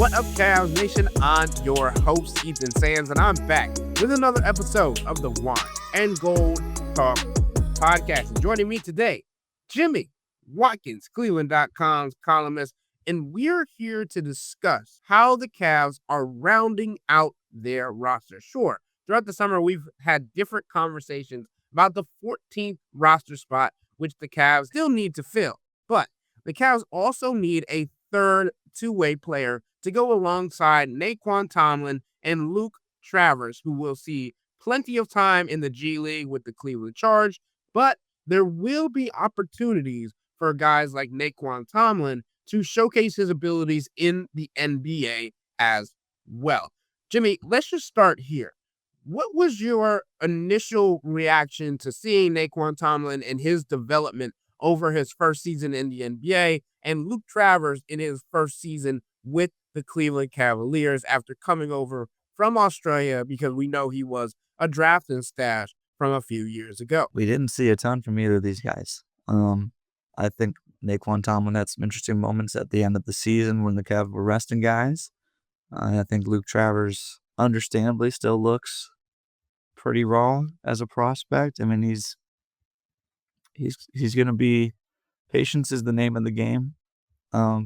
What up, Cavs Nation? I'm your host, Ethan Sands, and I'm back with another episode of the Wine and Gold Talk podcast. And joining me today, Jimmy Watkins, cleveland.com's columnist, and we're here to discuss how the Cavs are rounding out their roster. Sure, throughout the summer, we've had different conversations about the 14th roster spot, which the Cavs still need to fill. But the Cavs also need a third two-way player to go alongside Nae'Qwan Tomlin and Luke Travers, who will see plenty of time in the G League with the Cleveland Charge, but there will be opportunities for guys like Nae'Qwan Tomlin to showcase his abilities in the NBA as well. Jimmy, let's just start here. What was your initial reaction to seeing Nae'Qwan Tomlin and his development over his first season in the NBA and Luke Travers in his first season with the Cleveland Cavaliers after coming over from Australia, because we know he was a drafting stash from a few years ago? We didn't see a ton from either of these guys. I think Nae'Qwan Tomlin had some interesting moments at the end of the season when the Cavs were resting guys. I think Luke Travers, understandably, still looks pretty raw as a prospect. I mean, he's going to be, patience is the name of the game.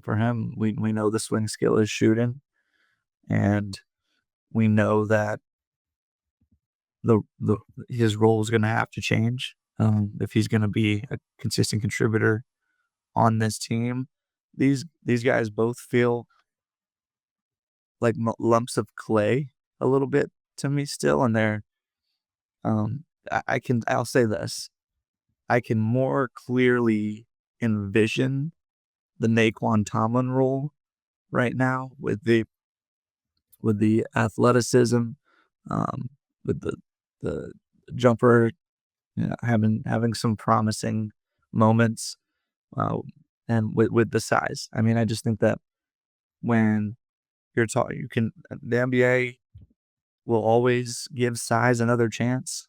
For him, we know the swing skill is shooting, and we know that his role is going to have to change if he's going to be a consistent contributor on this team. These guys both feel like lumps of clay a little bit to me still, and they're I'll say this, I can more clearly envision the Nae'Qwan Tomlin role right now with the athleticism, with the jumper, having some promising moments, and with the size. I mean, I just think that when you're talking, the NBA will always give size another chance.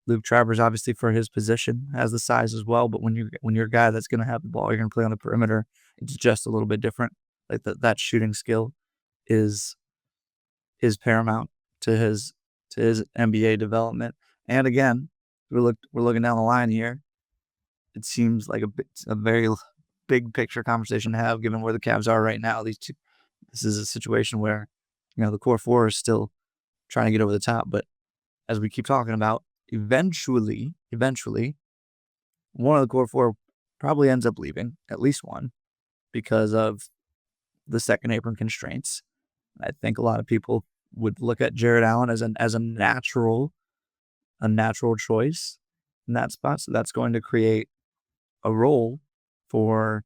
Luke Travers, obviously, for his position, has the size as well. But when you're a guy that's going to have the ball, you're going to play on the perimeter. It's just a little bit different. Like that shooting skill is paramount to his NBA development. And again, we're looking down the line here. It seems like a very big picture conversation to have, given where the Cavs are right now. This is a situation where the core four is still trying to get over the top, but as we keep talking about, eventually, one of the core four probably ends up leaving, at least one, because of the second apron constraints. I think a lot of people would look at Jarrett Allen as a natural choice in that spot. So that's going to create a role for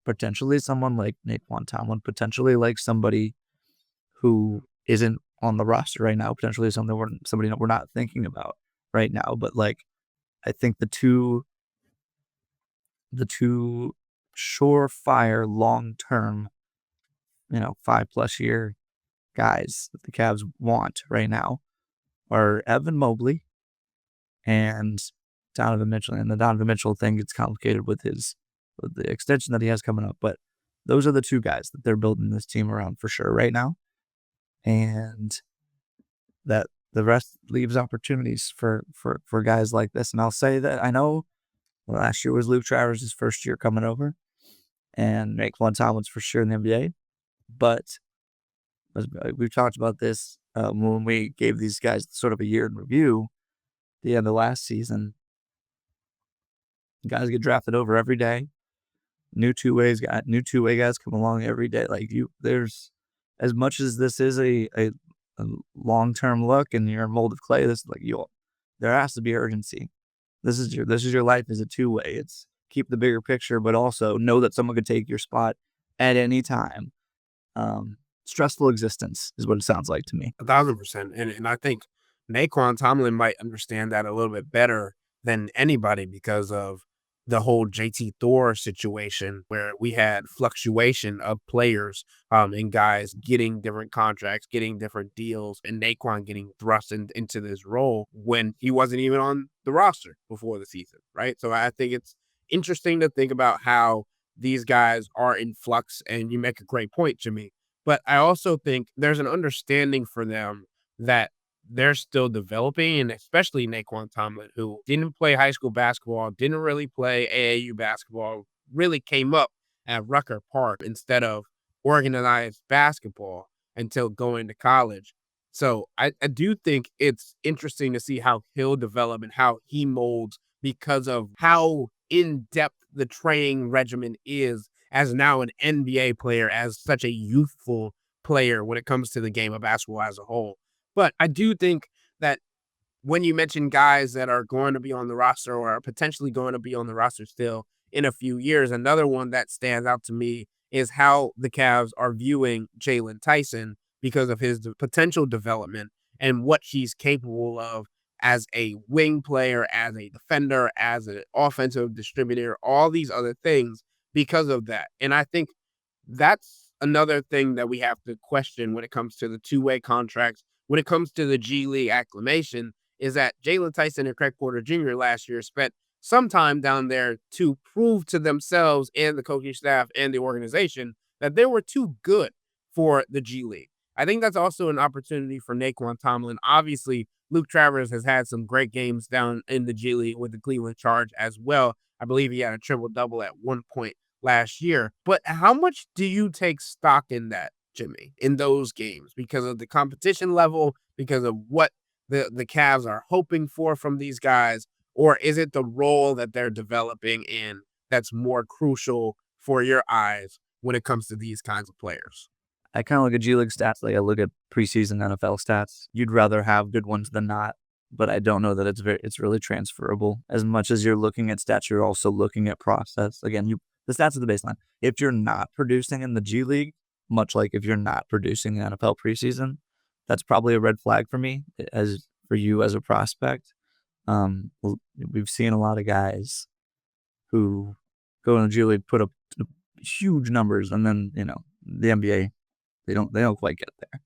potentially someone like Nae'Qwan Tomlin, potentially like somebody who isn't on the roster right now, potentially somebody we're not thinking about right now. But I think the two surefire long-term, 5+ year guys that the Cavs want right now are Evan Mobley and Donovan Mitchell. And the Donovan Mitchell thing gets complicated with the extension that he has coming up. But those are the two guys that they're building this team around for sure right now. And that the rest leaves opportunities for guys like this. And I'll say that I know last year was Luke Travers' first year coming over, and Nae'Qwan Tomlin's for sure in the NBA. But we've talked about this when we gave these guys sort of a year in review, the end of last season. Guys get drafted over every day. New two-way guys come along every day. There's, as much as this is a long-term look and you're a mold of clay, there has to be urgency. This is your life as a two-way. It's keep the bigger picture, but also know that someone could take your spot at any time. Stressful existence is what it sounds like to me. 1,000%. And I think Nae'Qwan Tomlin might understand that a little bit better than anybody because of the whole JT Thor situation, where we had fluctuation of players and guys getting different contracts, getting different deals, and Nae'Qwan getting thrust into this role when he wasn't even on the roster before the season, right? So I think it's interesting to think about how these guys are in flux, and you make a great point, Jimmy. But I also think there's an understanding for them that they're still developing, and especially Nae'Qwan Tomlin, who didn't play high school basketball, didn't really play AAU basketball, really came up at Rucker Park instead of organized basketball until going to college. So I do think it's interesting to see how he'll develop and how he molds because of how in depth the training regimen is as now an NBA player, as such a youthful player when it comes to the game of basketball as a whole. But I do think that when you mention guys that are going to be on the roster or are potentially going to be on the roster still in a few years, another one that stands out to me is how the Cavs are viewing Jaylen Tyson because of his potential development and what he's capable of as a wing player, as a defender, as an offensive distributor, all these other things because of that. And I think that's another thing that we have to question when it comes to the two-way contracts, when it comes to the G League acclimation, is that Jaylen Tyson and Craig Porter Jr. last year spent some time down there to prove to themselves and the coaching staff and the organization that they were too good for the G League. I think that's also an opportunity for Nae'Qwan Tomlin. Obviously, Luke Travers has had some great games down in the G League with the Cleveland Charge as well. I believe he had a triple-double at one point last year. But how much do you take stock in that, Jimmy, in those games because of the competition level, because of what the Cavs are hoping for from these guys? Or is it the role that they're developing in that's more crucial for your eyes when it comes to these kinds of players? I kind of look at G League stats like I look at preseason NFL stats. You'd rather have good ones than not, but I don't know that it's really transferable. As much as you're looking at stats, you're also looking at process. Again, the stats are the baseline. If you're not producing in the G League, much like if you're not producing in NFL preseason, that's probably a red flag for me as for you as a prospect. We've seen a lot of guys who go in the G League, put up huge numbers, and then the NBA they don't quite get there.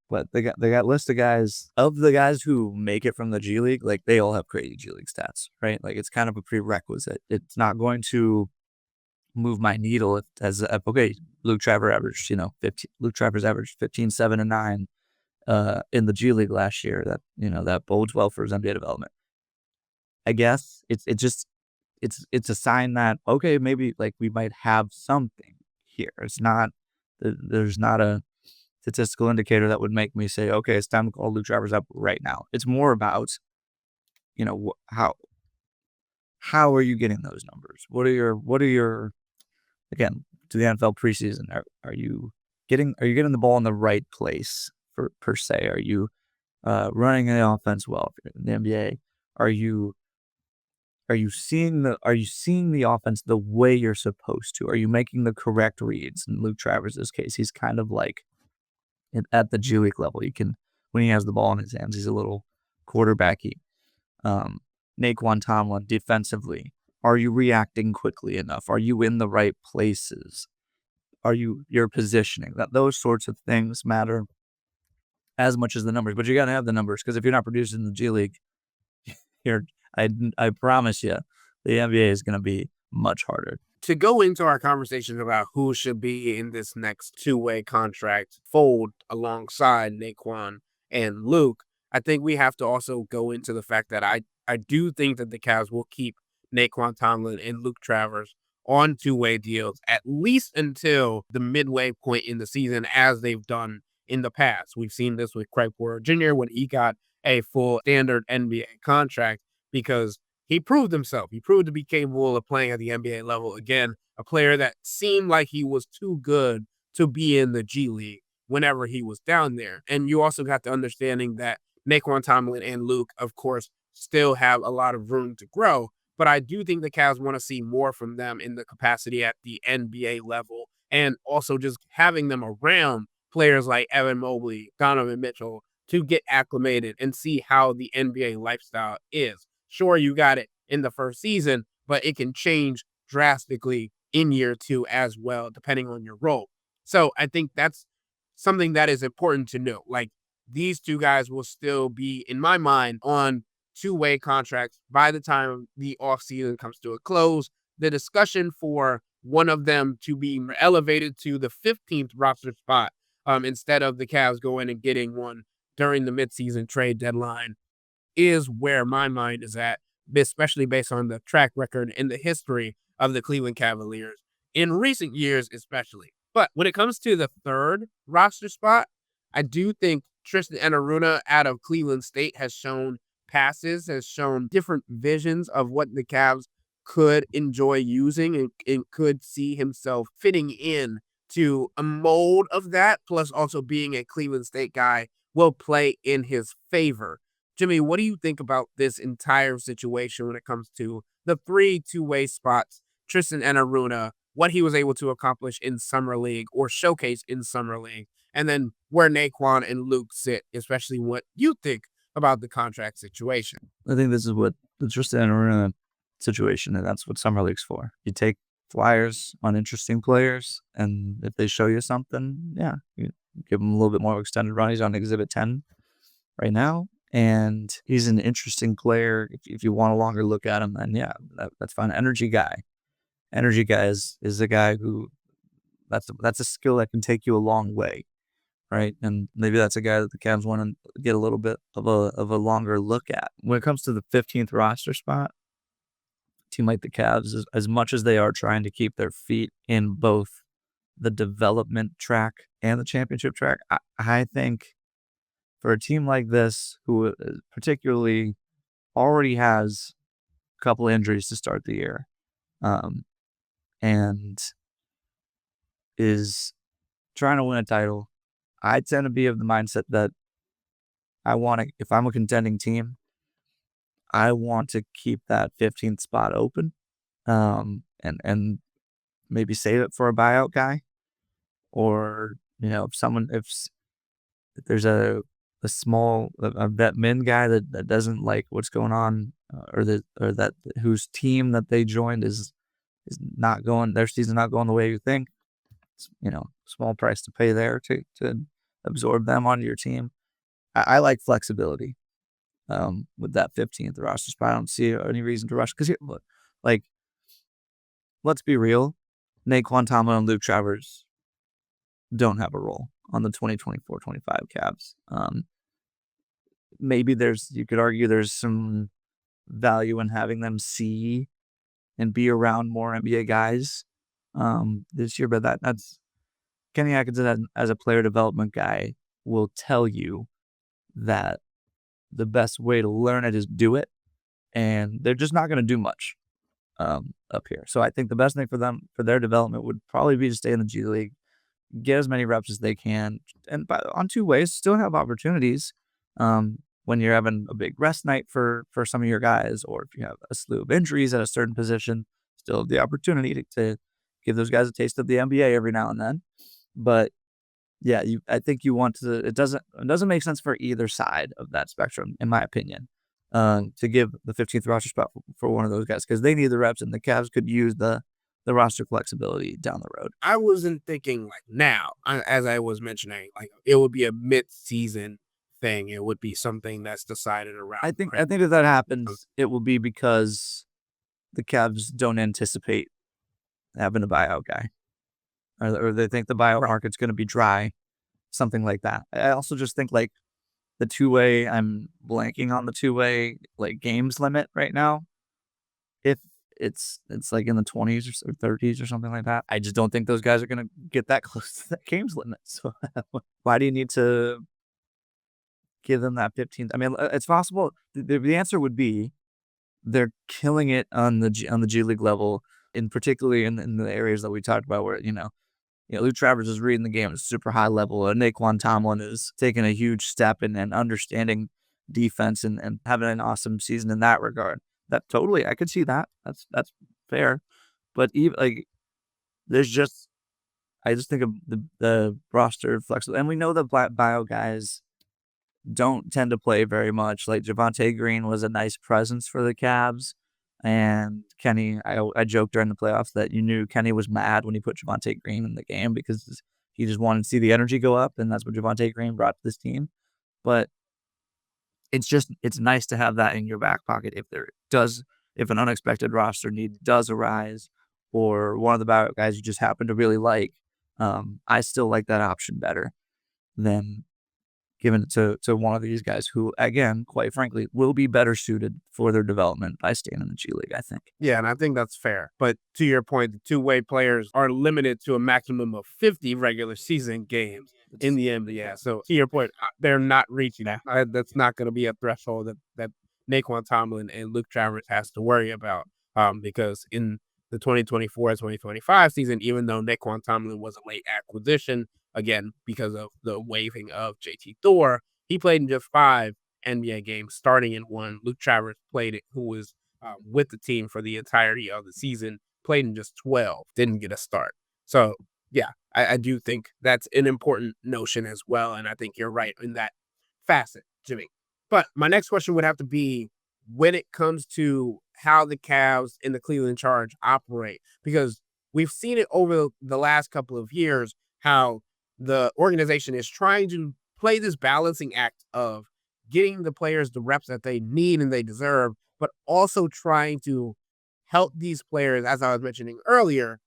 But they got list of guys of the guys who make it from the G League, like they all have crazy G League stats, right? Like it's kind of a prerequisite. It's not going to move my needle okay, Luke Travers averaged, 15, Luke Travers averaged 15, 7, and 9 in the G League last year. That bodes well for his NBA development. I guess it's a sign that okay, maybe like we might have something here. There's not a statistical indicator that would make me say, okay, it's time to call Luke Travers up right now. It's more about, how are you getting those numbers? What are your again to the NFL preseason? Are you getting the ball in the right place per se? Are you running the offense well in the NBA? Are you seeing the offense the way you're supposed to? Are you making the correct reads? In Luke Travers' case, he's kind of like at the G League level. When he has the ball in his hands, he's a little quarterbacky. Nae'Qwan Tomlin defensively. Are you reacting quickly enough? Are you in the right places? Are your positioning? Those sorts of things matter as much as the numbers. But you got to have the numbers because if you're not producing in the G League, I promise you, the NBA is going to be much harder. To go into our conversation about who should be in this next two-way contract fold alongside Nae'Qwan and Luke, I think we have to also go into the fact that I do think that the Cavs will keep Nae'Qwan Tomlin and Luke Travers on two-way deals at least until the midway point in the season, as they've done in the past. We've seen this with Craig Porter Jr. when he got a full standard NBA contract because he proved himself. He proved to be capable of playing at the NBA level again, a player that seemed like he was too good to be in the G League whenever he was down there. And you also got the understanding that Nae'Qwan Tomlin and Luke, of course, still have a lot of room to grow. But I do think the Cavs want to see more from them in the capacity at the NBA level and also just having them around players like Evan Mobley, Donovan Mitchell to get acclimated and see how the NBA lifestyle is. Sure, you got it in the first season, but it can change drastically in year two as well, depending on your role. So I think that's something that is important to know. Like these two guys will still be, in my mind, on two-way contracts by the time the offseason comes to a close. The discussion for one of them to be elevated to the 15th roster spot instead of the Cavs going and getting one during the midseason trade deadline is where my mind is at, especially based on the track record and the history of the Cleveland Cavaliers in recent years, especially. But when it comes to the third roster spot, I do think Tristan Enaruna out of Cleveland State has shown has shown different visions of what the Cavs could enjoy using and could see himself fitting in to a mold of that, plus also being a Cleveland State guy will play in his favor. Jimmy, what do you think about this entire situation when it comes to the 3 two-way spots, Tristan Enaruna, what he was able to accomplish in Summer League or showcase in Summer League, and then where Nae'Qwan and Luke sit, especially what you think about the contract situation? I think this is what the Tristan Enaruna situation, and that's what Summer League's for. You take flyers on interesting players, and if they show you something, yeah, you give them a little bit more extended run. He's on Exhibit 10 right now, and he's an interesting player. If you want a longer look at him, then yeah, that's fine. Energy guy is a guy who that's a skill that can take you a long way, right? And maybe that's a guy that the Cavs want to get a little bit of a longer look at. When it comes to the 15th roster spot, a team like the Cavs, as much as they are trying to keep their feet in both the development track and the championship track, I think for a team like this, who particularly already has a couple injuries to start the year, and is trying to win a title, I tend to be of the mindset that if I'm a contending team, I want to keep that 15th spot open, and maybe save it for a buyout guy, or if there's a vet min guy that doesn't like what's going on, or that whose team that they joined is not going, their season not going the way you think. It's, small price to pay there to absorb them onto your team. I like flexibility with that 15th roster spot. I don't see any reason to rush, because like, let's be real, Nae'Qwan, Tomlin, and Luke Travers don't have a role on the 2024-25 Cavs. Maybe you could argue there's some value in having them see and be around more NBA guys this year, but that's Kenny Atkinson as a player development guy will tell you that the best way to learn it is do it, and they're just not going to do much up here. So I think the best thing for them, for their development, would probably be to stay in the G League, get as many reps as they can, and on two ways, still have opportunities when you're having a big rest night for some of your guys, or if you have a slew of injuries at a certain position, still have the opportunity to give those guys a taste of the NBA every now and then. But yeah, I think you want to. It doesn't make sense for either side of that spectrum, in my opinion, to give the 15th roster spot for one of those guys, because they need the reps, and the Cavs could use the roster flexibility down the road. I wasn't thinking like now, as I was mentioning, like it would be a mid-season thing. It would be something that's decided around. I think if that happens, it will be because the Cavs don't anticipate having a buyout guy, or they think the buyout market's going to be dry, something like that. I also just think like the two-way, I'm blanking on the two-way like games limit right now. If it's like in the 20s or 30s or something like that, I just don't think those guys are going to get that close to that games limit. So why do you need to give them that 15th? I mean, it's possible. The answer would be they're killing it on the G League level, particularly in the areas that we talked about, where Luke Travers is reading the game at a super high level, and Nae'Qwan, Tomlin is taking a huge step in understanding defense and having an awesome season in that regard. That totally, I could see that. That's fair. But even like, I just think of the roster flexible, and we know that black bio guys don't tend to play very much. Like Javonte Green was a nice presence for the Cavs, and Kenny, I joked during the playoffs that you knew Kenny was mad when he put Javonte Green in the game, because he just wanted to see the energy go up, and that's what Javonte Green brought to this team. But it's nice to have that in your back pocket if an unexpected roster need does arise, or one of the buyout guys you just happen to really like, I still like that option better than giving it to one of these guys who, again, quite frankly, will be better suited for their development by staying in the G League, I think. Yeah, and I think that's fair. But to your point, the two-way players are limited to a maximum of 50 regular season games in the NBA. So to your point, they're not reaching that. That's not going to be a threshold that Nae'Qwan Tomlin and Luke Travers has to worry about. Because in the 2024-2025 season, even though Nae'Qwan Tomlin was a late acquisition, again, because of the waiving of JT Thor, he played in just 5 NBA games, starting in 1. Luke Travers played it, who was with the team for the entirety of the season, played in just 12, didn't get a start. So, yeah, I do think that's an important notion as well. And I think you're right in that facet, Jimmy. But my next question would have to be when it comes to how the Cavs and the Cleveland Charge operate, because we've seen it over the last couple of years how the organization is trying to play this balancing act of getting the players the reps that they need and they deserve, but also trying to help these players, as I was mentioning earlier,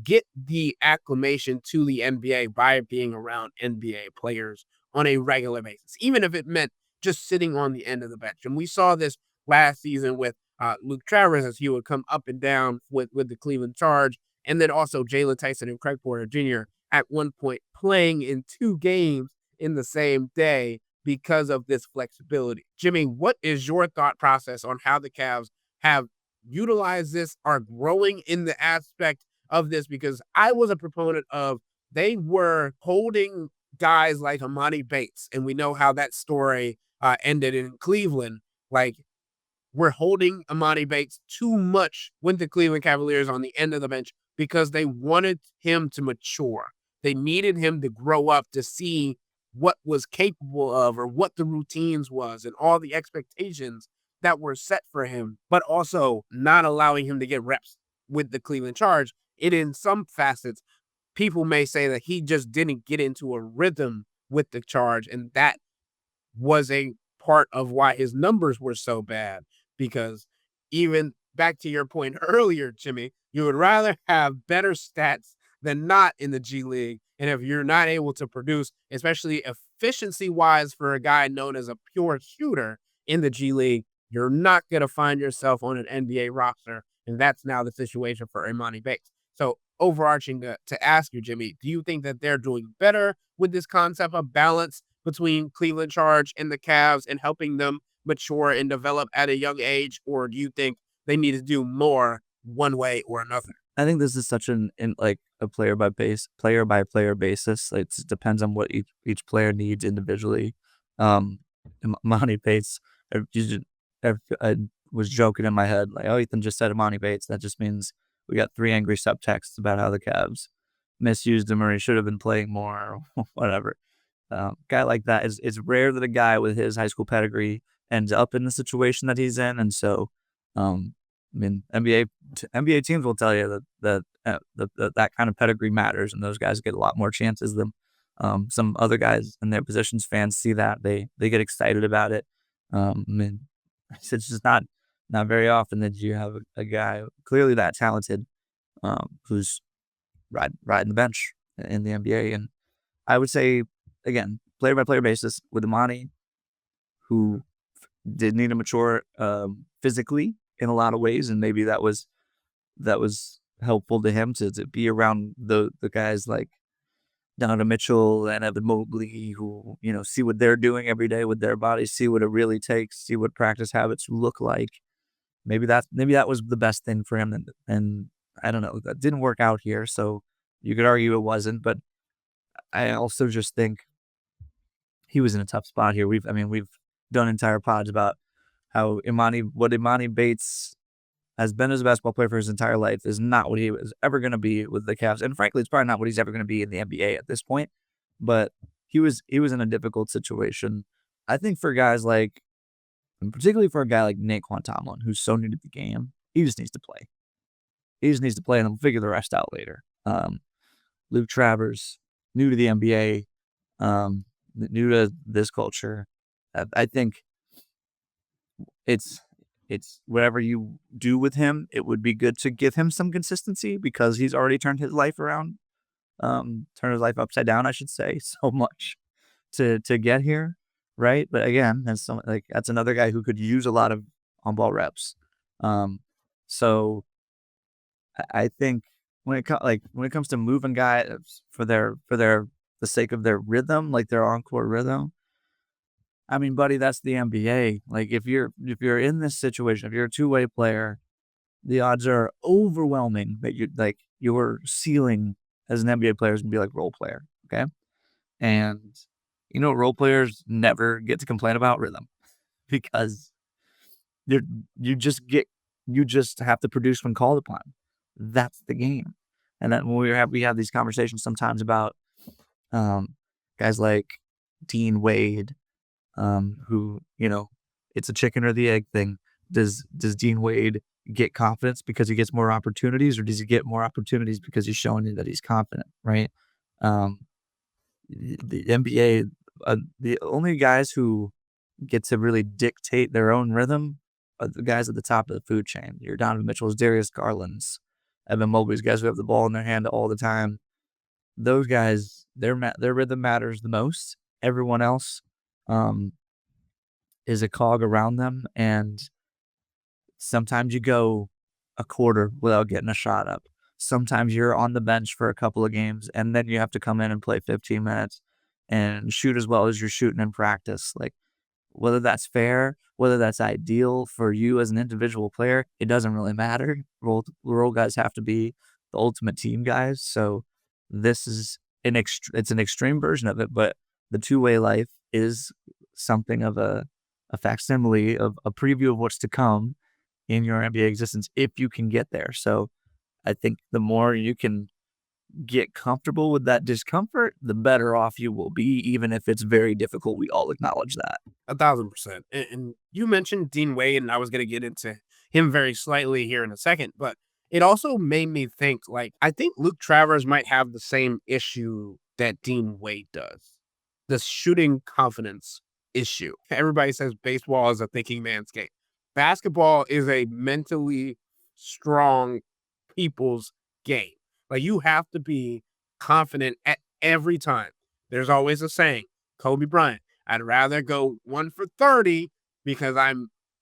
get the acclimation to the NBA by being around NBA players on a regular basis, even if it meant just sitting on the end of the bench. And we saw this last season with Luke Travers as he would come up and down with the Cleveland Charge, and then also Jaylen Tyson and Craig Porter Jr. at one point playing in 2 games in the same day because of this flexibility. Jimmy, what is your thought process on how the Cavs have utilized this, are growing in the aspect of this? Because I was a proponent of they were holding guys like Amani Bates, and we know how that story ended in Cleveland. Like, we're holding Amani Bates too much with the Cleveland Cavaliers on the end of the bench because they wanted him to mature. They needed him to grow up to see what was capable of or what the routines was and all the expectations that were set for him, but also not allowing him to get reps with the Cleveland Charge. It, in some facets, people may say that he just didn't get into a rhythm with the Charge, and that was a part of why his numbers were so bad. Because even back to your point earlier, Jimmy, you would rather have better stats than not in the G League. And if you're not able to produce, especially efficiency wise for a guy known as a pure shooter in the G League, you're not going to find yourself on an NBA roster. And that's now the situation for Imani Bates. So, overarching to ask you, Jimmy, do you think that they're doing better with this concept of balance between Cleveland Charge and the Cavs and helping them mature and develop at a young age? Or do you think they need to do more one way or another? I think this is such like a player by player basis. Like, it depends on what each player needs individually. Imani Bates, I was joking in my head like, oh, Ethan just said Imani Bates. That just means we got 3 angry subtexts about how the Cavs misused him or he should have been playing more or whatever. Guy like that is it's rare that a guy with his high school pedigree ends up in the situation that he's in, and so I mean, NBA teams will tell you that kind of pedigree matters, and those guys get a lot more chances than some other guys in their positions. Fans see that they get excited about it. I mean, it's just not very often that you have a guy clearly that talented who's riding the bench in the NBA. And I would say again, player by player basis with Imani, who did need to mature physically in a lot of ways, and maybe that was helpful to him to be around the guys like Donovan Mitchell and Evan Mobley, who see what they're doing every day with their bodies, see what it really takes, see what practice habits look like. Maybe that was the best thing for him, and I don't know, that didn't work out here, so you could argue it wasn't, but I also just think he was in a tough spot here. We've done entire pods about how what Imani Bates has been as a basketball player for his entire life is not what he was ever going to be with the Cavs. And frankly, it's probably not what he's ever going to be in the NBA at this point. But he was in a difficult situation. I think for guys like, and particularly for a guy like Nae'Qwan Tomlin, who's so new to the game, he just needs to play. He just needs to play, and we'll figure the rest out later. Luke Travers, new to the NBA, new to this culture. I think it's it's whatever you do with him, it would be good to give him some consistency because he's already turned his life around, turned his life upside down, I should say, so much to get here, right? But again, that's another guy who could use a lot of on-ball reps. So I think when it comes to moving guys for the sake of their rhythm, like their encore rhythm, I mean, buddy, that's the NBA. Like if you're in this situation, if you're a two-way player, the odds are overwhelming that your ceiling as an NBA player is gonna be like role player. Okay. And role players never get to complain about rhythm because you you just get you just have to produce when called upon. That's the game. And then when we have these conversations sometimes about um, guys like Dean Wade, who it's a chicken or the egg thing. Does Dean Wade get confidence because he gets more opportunities, or does he get more opportunities because he's showing you that he's confident, right? Um, the NBA, the only guys who get to really dictate their own rhythm are the guys at the top of the food chain. Your Donovan Mitchell's, Darius Garland's, Evan Mobley's, guys who have the ball in their hand all the time. Those guys, their rhythm matters the most. Everyone else um, is a cog around them, and sometimes you go a quarter without getting a shot up. Sometimes you're on the bench for a couple of games, and then you have to come in and play 15 minutes and shoot as well as you're shooting in practice. Like, whether that's fair, whether that's ideal for you as an individual player, it doesn't really matter. Role guys have to be the ultimate team guys. So this is it's an extreme version of it, but the two-way life is something of a facsimile of a preview of what's to come in your NBA existence if you can get there. So I think the more you can get comfortable with that discomfort, the better off you will be, even if it's very difficult. We all acknowledge that. 1,000%. And you mentioned Dean Wade, and I was going to get into him very slightly here in a second, but it also made me think, like, I think Luke Travers might have the same issue that Dean Wade does, the shooting confidence issue. Everybody says baseball is a thinking man's game. Basketball is a mentally strong people's game. Like, you have to be confident at every time. There's always a saying, Kobe Bryant, I'd rather go 1 for 30 because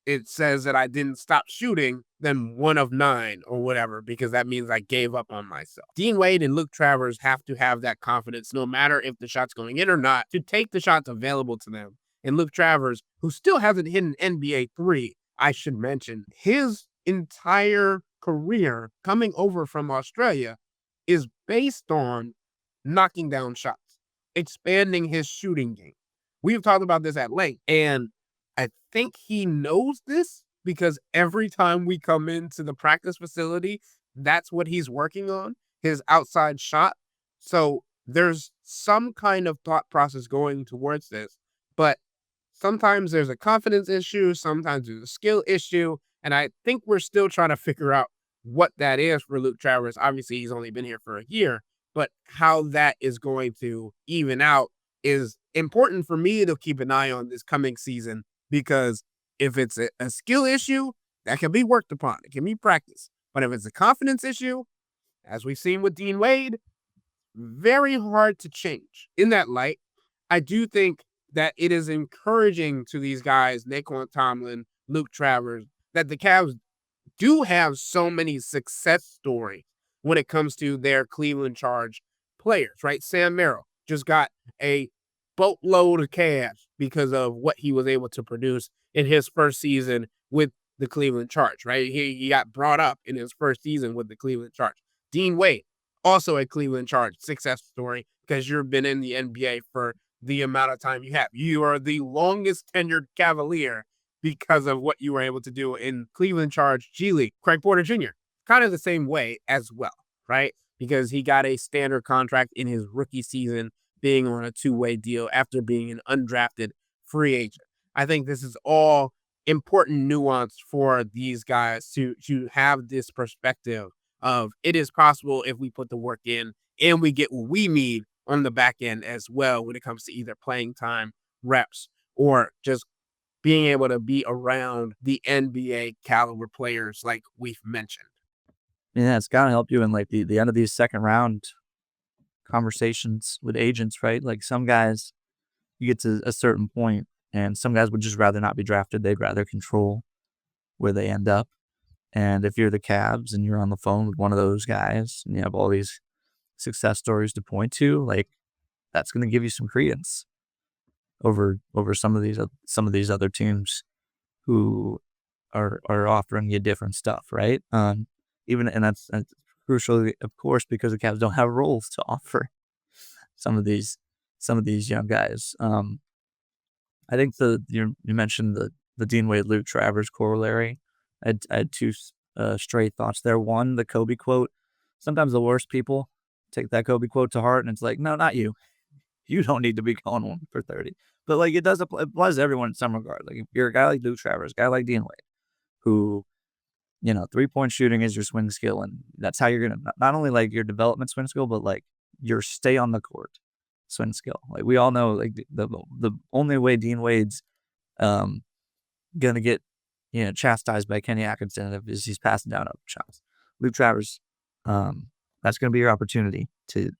it says that I didn't stop shooting than 1 of 9 or whatever, because that means I gave up on myself. Dean Wade and Luke Travers have to have that confidence, no matter if the shot's going in or not, to take the shots available to them. And Luke Travers, who still hasn't hit an NBA 3, I should mention, his entire career coming over from Australia is based on knocking down shots, expanding his shooting game. We've talked about this at length, and I think he knows this because every time we come into the practice facility, that's what he's working on, his outside shot. So there's some kind of thought process going towards this, but sometimes there's a confidence issue, sometimes there's a skill issue, and I think we're still trying to figure out what that is for Luke Travers. Obviously, he's only been here for a year, but how that is going to even out is important for me to keep an eye on this coming season, because if it's a skill issue, that can be worked upon. It can be practiced. But if it's a confidence issue, as we've seen with Dean Wade, very hard to change. In that light, I do think that it is encouraging to these guys, Nae'Qwan Tomlin, Luke Travers, that the Cavs do have so many success stories when it comes to their Cleveland Charge players, right? Sam Merrill just got a boatload of cash because of what he was able to produce in his first season with the Cleveland Charge, right? He got brought up in his first season with the Cleveland Charge. Dean Wade, also a Cleveland Charge success story, because you've been in the NBA for the amount of time you have. You are the longest tenured Cavalier because of what you were able to do in Cleveland Charge G League. Craig Porter Jr., kind of the same way as well, right? Because he got a standard contract in his rookie season, being on a two-way deal after being an undrafted free agent. I think this is all important nuance for these guys to have this perspective of it is possible if we put the work in and we get what we need on the back end as well when it comes to either playing time, reps, or just being able to be around the NBA caliber players like we've mentioned. Yeah, it's got to help you in like the end of these second round conversations with agents, right? Like some guys, you get to a certain point, and some guys would just rather not be drafted. They'd rather control where they end up. And if you're the Cavs and you're on the phone with one of those guys and you have all these success stories to point to, like that's going to give you some credence over some of these other teams who are offering you different stuff, right? Even and that's crucial, of course, because the Cavs don't have roles to offer some of these young guys. I think you mentioned the Dean Wade Luke Travers corollary. I had two straight thoughts there. One, the Kobe quote. Sometimes the worst people take that Kobe quote to heart, and it's like, no, not you. You don't need to be going 1 for 30. But like it applies to everyone in some regard. Like if you're a guy like Luke Travers, a guy like Dean Wade, who 3-point shooting is your swing skill, and that's how you're gonna not only like your development swing skill, but like your stay on the court swing skill. Like we all know, like the only way Dean Wade's gonna get chastised by Kenny Atkinson is he's passing down open shots. Luke Travers, that's gonna be your opportunity to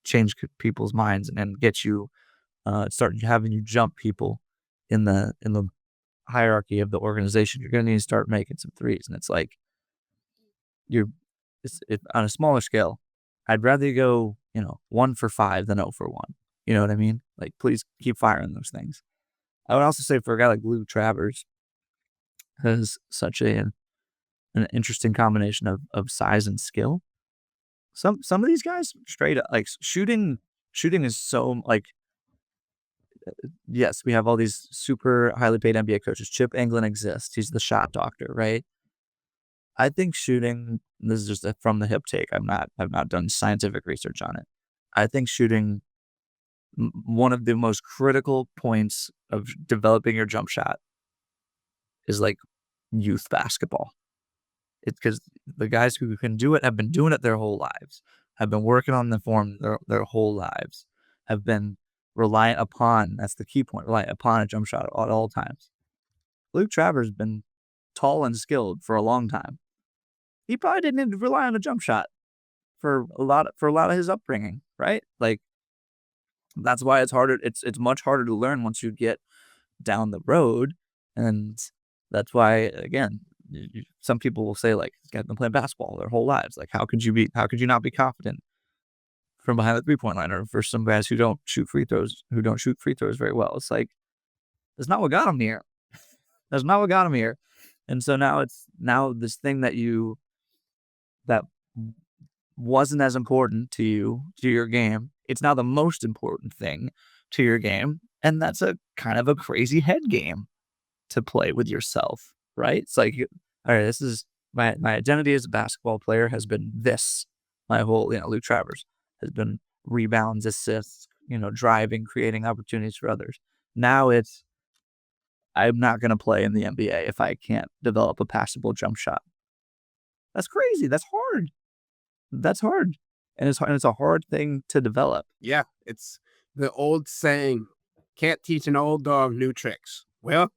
change people's minds and get you start having you jump people in the hierarchy of the organization. You're going to need to start making some threes, and it's like on a smaller scale. I'd rather you go 1 for 5 than 0 for 1. You know what I mean? Like, please keep firing those things. I would also say for a guy like Luke Travers, has such an interesting combination of size and skill. Some of these guys straight up like shooting is so like, yes, we have all these super highly paid NBA coaches. Chip Engelland exists. He's the shot doctor, right? I think shooting, this is just a from the hip take. I've not done scientific research on it. I think shooting, one of the most critical points of developing your jump shot is like youth basketball. It's because the guys who can do it have been doing it their whole lives, have been working on the form their whole lives, have been reliant upon, that's the key point, reliant upon a jump shot at all times. Luke Travers has been tall and skilled for a long time. He probably didn't need to rely on a jump shot for a lot of his upbringing, right? Like that's why it's harder. It's much harder to learn once you get down the road, and that's why again, some people will say like, guys been playing basketball their whole lives. Like how could you not be confident from behind the 3-point line, or for some guys who don't shoot free throws very well? It's like that's not what got them here. That's not what got them here. And so now this thing that wasn't as important to you, to your game, it's now the most important thing to your game. And that's a kind of a crazy head game to play with yourself, right? It's like, all right, this is my identity as a basketball player has been this. My whole, Luke Travers has been rebounds, assists, driving, creating opportunities for others. Now I'm not going to play in the NBA if I can't develop a passable jump shot. That's crazy. That's hard. And it's a hard thing to develop. Yeah, it's the old saying, can't teach an old dog new tricks. Well,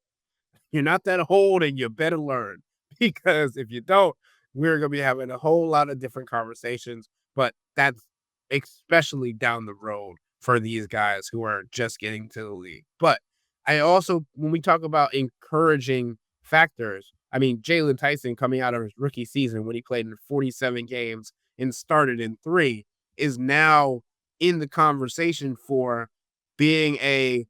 you're not that old and you better learn, because if you don't, we're going to be having a whole lot of different conversations, but that's especially down the road for these guys who are just getting to the league. But I also, when we talk about encouraging factors, I mean, Jaylen Tyson coming out of his rookie season when he played in 47 games and started in 3 is now in the conversation for being a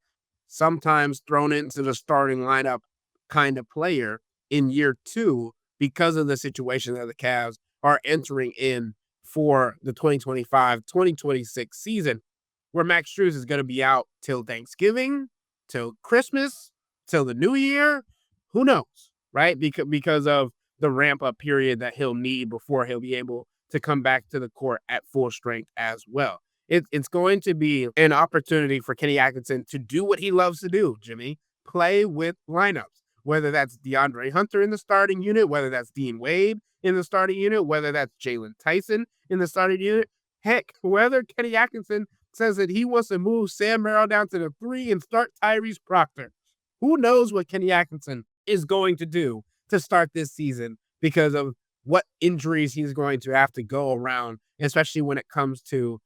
sometimes thrown into the starting lineup kind of player in year 2 because of the situation that the Cavs are entering in for the 2025-2026 season, where Max Strus is going to be out till Thanksgiving, till Christmas, till the new year. Who knows, right? Because of the ramp-up period that he'll need before he'll be able to come back to the court at full strength as well. It's going to be an opportunity for Kenny Atkinson to do what he loves to do, Jimmy, play with lineups, whether that's DeAndre Hunter in the starting unit, whether that's Dean Wade in the starting unit, whether that's Jaylen Tyson in the starting unit. Heck, whether Kenny Atkinson says that he wants to move Sam Merrill down to the 3 and start Tyrese Proctor. Who knows what Kenny Atkinson is going to do to start this season because of what injuries he's going to have to go around, especially when it comes to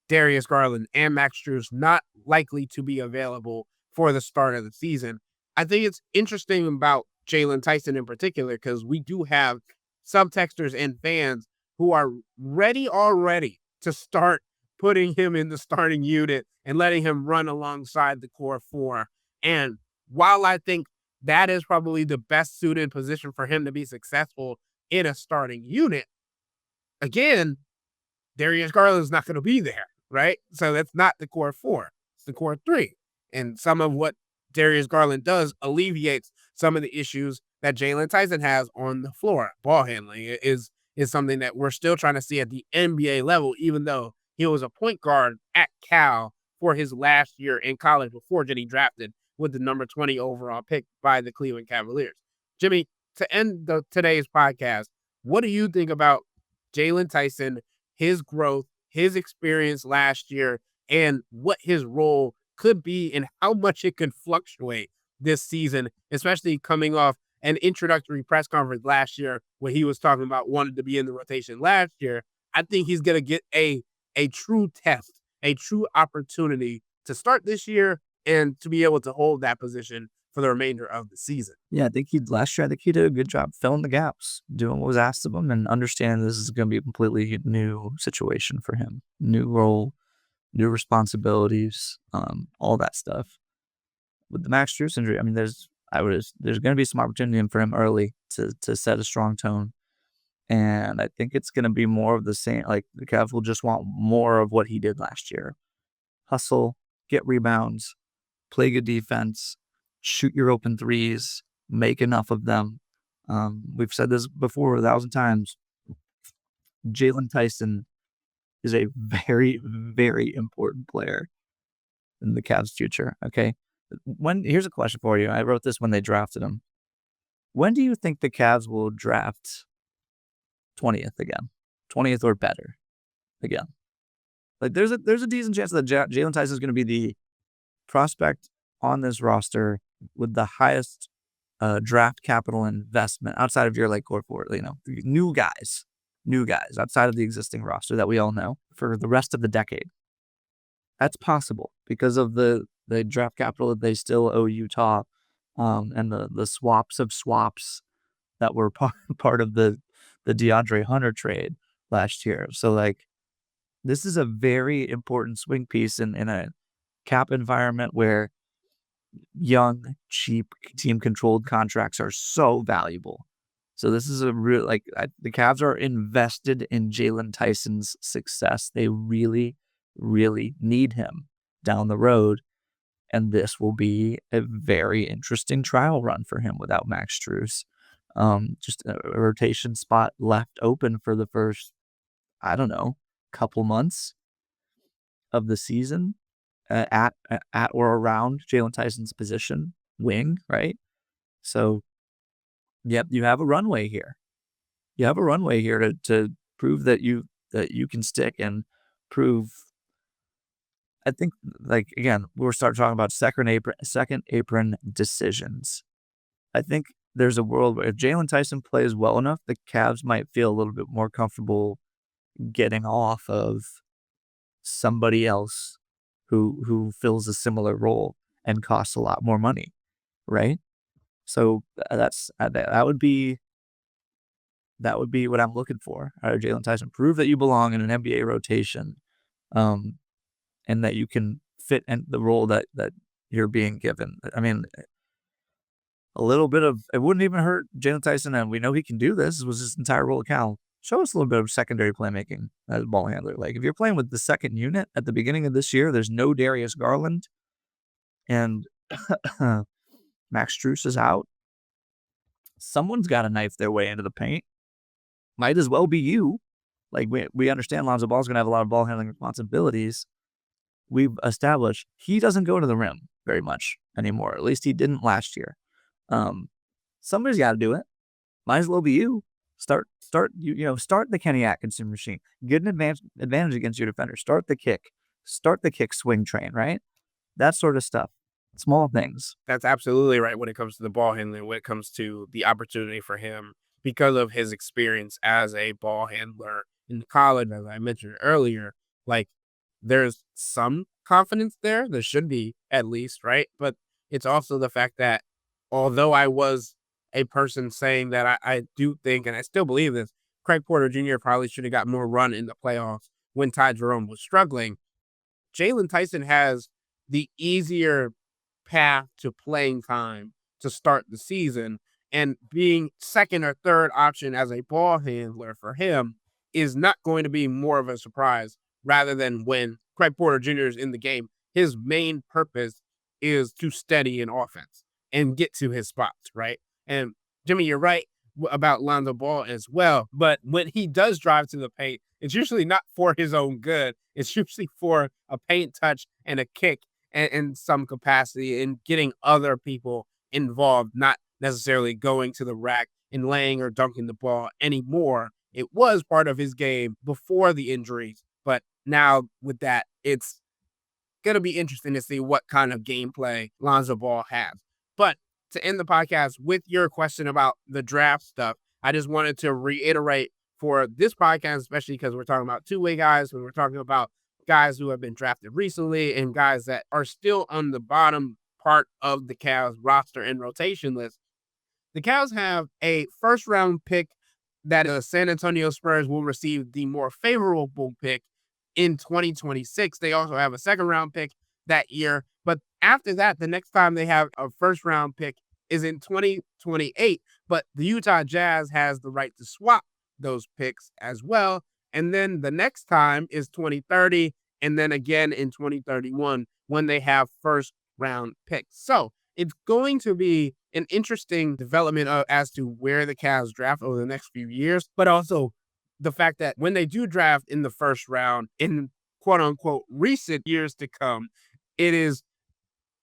Darius Garland and Max Strus not likely to be available for the start of the season. I think it's interesting about Jaylen Tyson in particular because we do have subtexters and fans who are ready already to start putting him in the starting unit and letting him run alongside the core four. And while I think that is probably the best suited position for him to be successful in a starting unit, again, Darius Garland's not going to be there, right? So that's not the core four. It's the core three. And some of what Darius Garland does alleviates some of the issues that Jaylen Tyson has on the floor. Ball handling is something that we're still trying to see at the NBA level, even though he was a point guard at Cal for his last year in college before getting drafted with the number 20 overall pick by the Cleveland Cavaliers. Jimmy, to end today's podcast, what do you think about Jaylen Tyson, his growth, his experience last year, and what his role could be and how much it could fluctuate this season, especially coming off an introductory press conference last year where he was talking about wanting to be in the rotation last year? I think he's going to get a true test, a true opportunity to start this year and to be able to hold that position for the remainder of the season. Yeah, I think last year, I think he did a good job filling the gaps, doing what was asked of him, and understanding this is going to be a completely new situation for him. New role, new responsibilities, all that stuff. With the Max Strus injury, I mean, there's going to be some opportunity for him early to set a strong tone. And I think it's going to be more of the same. Like, the Cavs will just want more of what he did last year. Hustle, get rebounds, play good defense, shoot your open threes, make enough of them. We've said this before 1,000 times. Jaylen Tyson is a very, very important player in the Cavs' future. Okay. Here's a question for you. I wrote this when they drafted him. When do you think the Cavs will draft 20th again? 20th or better again? Like, there's a decent chance that Jaylen Tyson is going to be the prospect on this roster with the highest draft capital investment outside of your like core four, new guys outside of the existing roster that we all know for the rest of the decade. That's possible because of the draft capital that they still owe Utah, and the swaps of swaps that were part of the DeAndre Hunter trade last year. So, like, this is a very important swing piece in a cap environment where young, cheap, team-controlled contracts are so valuable. So this is a real, the Cavs are invested in Jaylen Tyson's success. They really, really need him down the road. And this will be a very interesting trial run for him without Max Strus. Just a rotation spot left open for the first, I don't know, couple months of the season. At or around Jaylen Tyson's position, wing, right? So, yep, you have a runway here. You have a runway here to prove that you can stick and prove. I think, like, again, we'll start talking about second apron decisions. I think there's a world where if Jaylen Tyson plays well enough, the Cavs might feel a little bit more comfortable getting off of somebody else who fills a similar role and costs a lot more money, right? So that would be what I'm looking for out of Jaylen Tyson. Prove that you belong in an NBA rotation, and that you can fit in the role that you're being given. I mean, a little bit of it wouldn't even hurt Jaylen Tyson, and we know he can do this. This was his entire role at Cal. Show us a little bit of secondary playmaking as a ball handler. Like, if you're playing with the second unit at the beginning of this year, there's no Darius Garland, and Max Strus is out. Someone's got to knife their way into the paint. Might as well be you. Like, we understand Lonzo Ball's going to have a lot of ball handling responsibilities. We've established he doesn't go to the rim very much anymore. At least he didn't last year. Somebody's got to do it. Might as well be you. Start the Kenny Atkinson machine. Get an advantage against your defender. Start the kick swing train, right? That sort of stuff. Small things. That's absolutely right when it comes to the ball handling, when it comes to the opportunity for him because of his experience as a ball handler in college, as I mentioned earlier. Like, there's some confidence there. There should be, at least, right? But it's also the fact that although I was a person saying that I do think, and I still believe this, Craig Porter Jr. probably should have got more run in the playoffs when Ty Jerome was struggling. Jaylen Tyson has the easier path to playing time to start the season, and being second or third option as a ball handler for him is not going to be more of a surprise, rather than when Craig Porter Jr. is in the game. His main purpose is to steady an offense and get to his spots, right? And Jimmy, you're right about Lonzo Ball as well. But when he does drive to the paint, it's usually not for his own good. It's usually for a paint touch and a kick in some capacity, and getting other people involved, not necessarily going to the rack and laying or dunking the ball anymore. It was part of his game before the injuries, but now with that, it's going to be interesting to see what kind of gameplay Lonzo Ball has. But to end the podcast with your question about the draft stuff, I just wanted to reiterate for this podcast, especially because we're talking about two-way guys, when we're talking about guys who have been drafted recently and guys that are still on the bottom part of the Cavs roster and rotation list. The Cavs have a first-round pick that the San Antonio Spurs will receive the more favorable pick in 2026. They also have a second-round pick that year. But after that, the next time they have a first-round pick is in 2028. But the Utah Jazz has the right to swap those picks as well. And then the next time is 2030, and then again in 2031 when they have first-round picks. So it's going to be an interesting development as to where the Cavs draft over the next few years, but also the fact that when they do draft in the first round in quote-unquote recent years to come, it is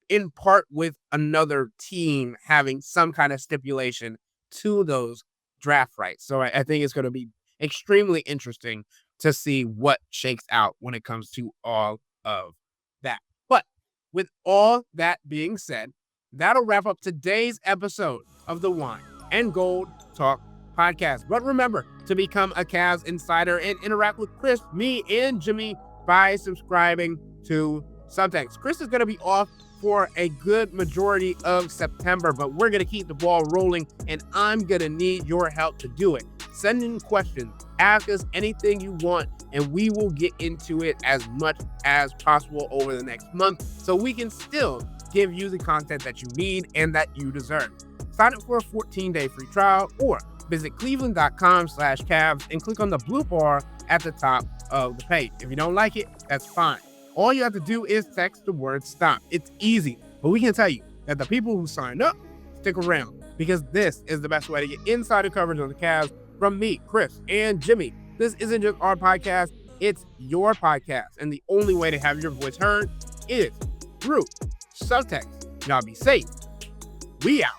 in part with another team having some kind of stipulation to those draft rights. So I think it's going to be extremely interesting to see what shakes out when it comes to all of that. But with all that being said, that'll wrap up today's episode of the Wine and Gold Talk podcast. But remember to become a Cavs insider and interact with Chris, me, and Jimmy by subscribing to Subtext. Chris is going to be off for a good majority of September, but we're going to keep the ball rolling, and I'm going to need your help to do it. Send in questions, ask us anything you want, and we will get into it as much as possible over the next month so we can still give you the content that you need and that you deserve. Sign up for a 14-day free trial or visit cleveland.com/Cavs and click on the blue bar at the top of the page. If you don't like it, that's fine. All you have to do is text the word STOP. It's easy, but we can tell you that the people who sign up stick around, because this is the best way to get insider coverage on the Cavs from me, Chris, and Jimmy. This isn't just our podcast, it's your podcast, and the only way to have your voice heard is through Subtext. Y'all be safe. We out.